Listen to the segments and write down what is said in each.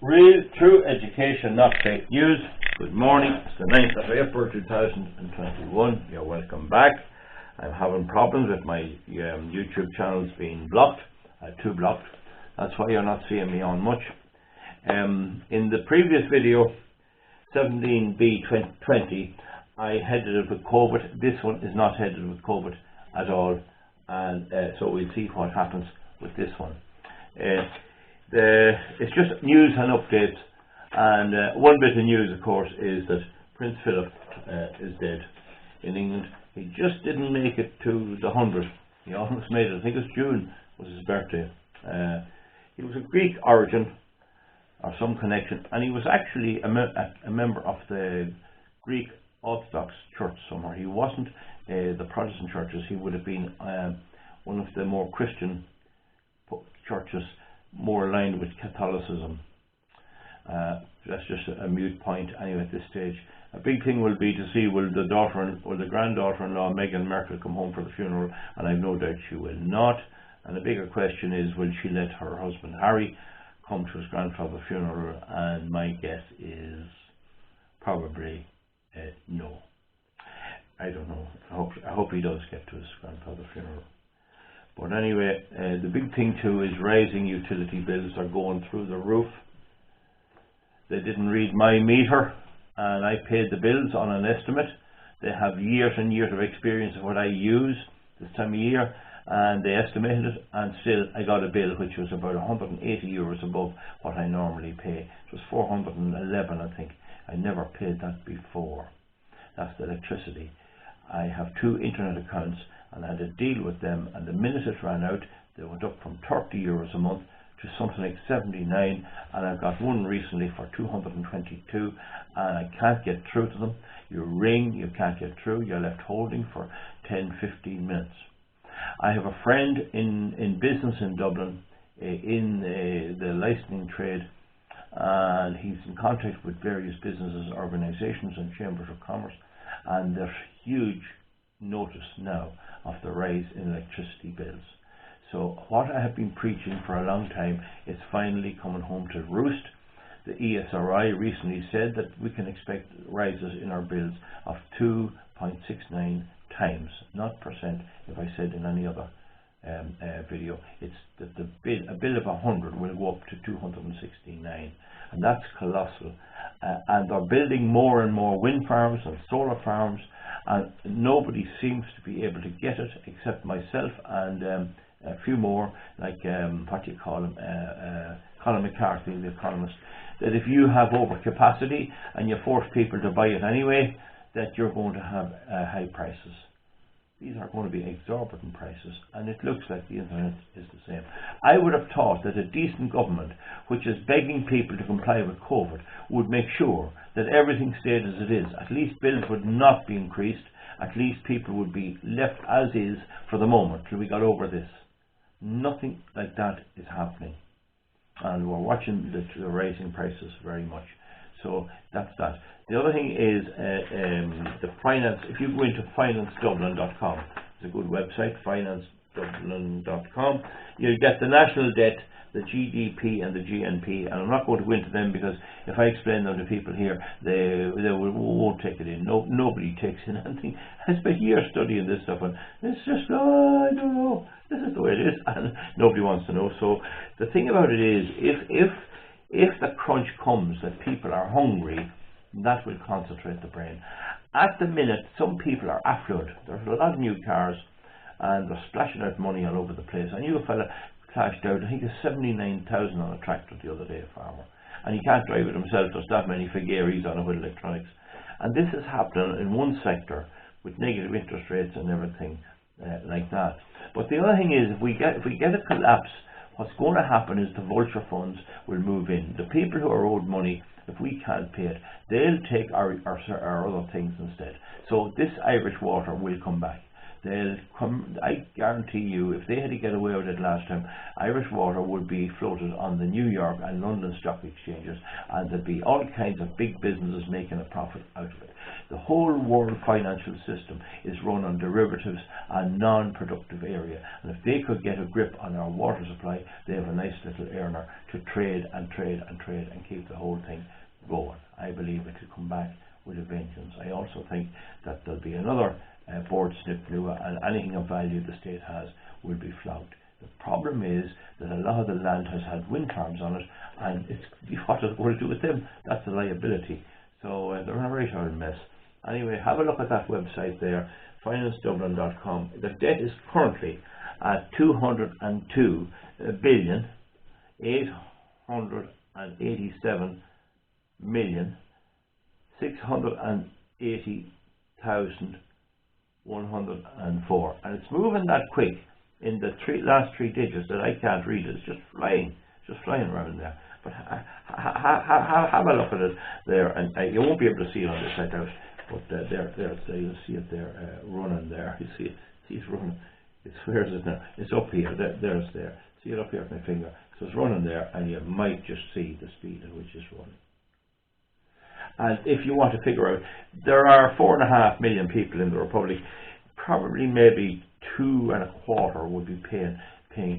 Real true education, not fake news. Good morning. It's the 9th of April 2021. You're welcome back. I'm having problems with my YouTube channels being blocked. I had 2 blocked. That's why you're not seeing me on much. In the previous video, 17B20, I headed it with COVID. This one is not headed with COVID at all. And so we'll see what happens with this one. It's just news and updates, and one bit of news, of course, is that Prince Philip is dead in England. He just didn't make it to the 100. He almost made it. I think it was June was his birthday. He was of Greek origin or some connection, and he was actually a member of the Greek Orthodox Church somewhere. He wasn't the Protestant churches. He would have been one of the more Christian churches, more aligned with Catholicism. That's just a moot point anyway at this stage. A big thing will be to see will the daughter or the granddaughter-in-law Meghan Markle come home for the funeral, and I've no doubt she will not. And the bigger question is, will she let her husband Harry come to his grandfather's funeral? And my guess is probably no. I don't know. I hope he does get to his grandfather's funeral. But anyway, the big thing too is rising utility bills are going through the roof. They didn't read my meter, and I paid the bills on an estimate. They have years and years of experience of what I use this time of year, and they estimated it, and still I got a bill which was about €180 above what I normally pay. It was 411, I think. I never paid that before. That's the electricity. I have 2 internet accounts, and I had a deal with them, and the minute it ran out, they went up from €30 a month to something like 79, and I've got one recently for 222, and I can't get through to them. You ring, you can't get through, you're left holding for 10-15 minutes. I have a friend in business in Dublin, in the licensing trade, and he's in contact with various businesses, organisations and chambers of commerce, and there's huge notice now of the rise in electricity bills. So what I have been preaching for a long time is finally coming home to roost. The ESRI recently said that we can expect rises in our bills of 2.69 times, not percent. If I said in any other video, it's that a bill of 100 will go up to 269, and that's colossal. And they're building more and more wind farms and solar farms, and nobody seems to be able to get it except myself and a few more, like what do you call him, Colin McCarthy, the economist, that if you have overcapacity and you force people to buy it anyway, that you're going to have high prices. These are going to be exorbitant prices, and it looks like the internet is the same. I would have thought that a decent government, which is begging people to comply with COVID, would make sure that everything stayed as it is. At least bills would not be increased. At least people would be left as is for the moment till we got over this. Nothing like that is happening, and we're watching the rising prices very much. So that's that. The other thing is the finance. If you go into financedublin.com, it's a good website, financedublin.com. You'll get the national debt, the GDP and the GNP, and I'm not going to go into them because if I explain them to people here, they won't take it in. Nobody takes in anything. I spent years studying this stuff, and it's just, I don't know. This is the way it is, and nobody wants to know. So the thing about it is, if the crunch comes that people are hungry, that will concentrate the brain. At the minute, some people are affluent. There's a lot of new cars, and they're splashing out money all over the place. I knew a fella cashed out, I think it's 79,000 on a tractor the other day, a farmer, and he can't drive it himself. There's that many Figueres on it with electronics, and this is happening in one sector with negative interest rates and everything like that. But the other thing is, if we get a collapse, what's going to happen is the vulture funds will move in. The people who are owed money, if we can't pay it, they'll take our other things instead. So this Irish water will come back. they'll come. I guarantee you, if they had to get away with it last time, Irish Water would be floated on the New York and London stock exchanges, and there'd be all kinds of big businesses making a profit out of it. The whole world financial system is run on derivatives and non-productive area, and if they could get a grip on our water supply, they have a nice little earner to trade and trade and trade and keep the whole thing going. I believe it will come back with a vengeance. I also think that there'll be another board snip new, and anything of value the state has will be flogged. The problem is that a lot of the land has had wind farms on it, and it's what is it going to do with them? That's the liability. So they're in a right old mess. Anyway, have a look at that website there, financedublin.com. The debt is currently at 202,887,680,104, and it's moving that quick in the last three digits that I can't read. It's just flying around there. But have a look at it there, and you won't be able to see it on the site out, but there, you'll see it there running there. You see it, it's running. Where is it now? It's up here. There's there. See it up here with my finger. So it's running there, and you might just see the speed at which it's running. And if you want to figure out, there are 4.5 million people in the Republic. Probably maybe 2.25 would be paying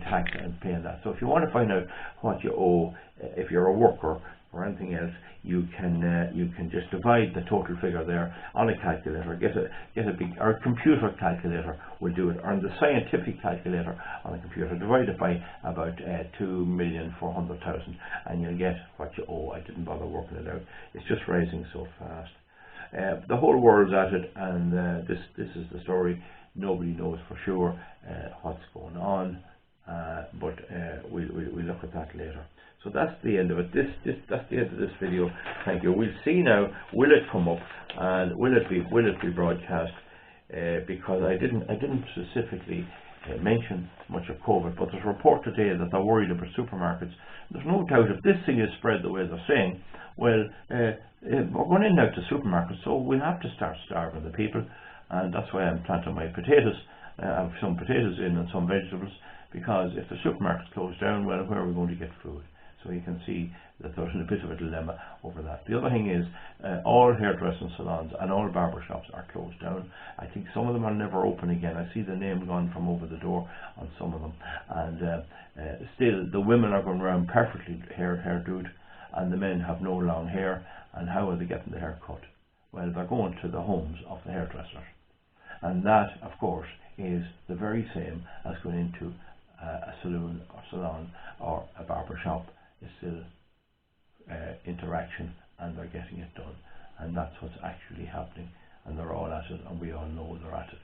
tax and paying that. So if you want to find out what you owe, if you're a worker or anything else, you can just divide the total figure there on a calculator. Get a big, or a computer calculator will do it, or on the scientific calculator on a computer. Divide it by about 2,400,000, and you'll get what you owe. I didn't bother working it out. It's just rising so fast. The whole world's at it, and this is the story. Nobody knows for sure what's going on, but we'll look at that later. So that's the end of it. That's the end of this video. Thank you. We'll see now. Will it come up, and will it be broadcast? Because I didn't specifically mention much of COVID, but there's a report today that they're worried about supermarkets. There's no doubt if this thing is spread the way they're saying, well, we're going in now to supermarkets, so we'll have to start starving the people, and that's why I'm planting my potatoes. I have some potatoes in and some vegetables, because if the supermarkets close down, well, where are we going to get food? So you can see that there's a bit of a dilemma over that. The other thing is, all hairdressing salons and all barber shops are closed down. I think some of them are never open again. I see the name gone from over the door on some of them, and still the women are going around perfectly hairdoed, and the men have no long hair. And how are they getting the hair cut? Well, they're going to the homes of the hairdressers, and that, of course, is the very same as going into a salon or a barber shop. Is still interaction, and they're getting it done, and that's what's actually happening, and they're all at it, and we all know they're at it.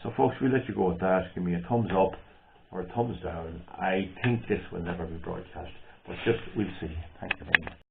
So folks, we'll let you go with that. Give me a thumbs up or a thumbs down. I think this will never be broadcast, but just we'll see. Thank you very much.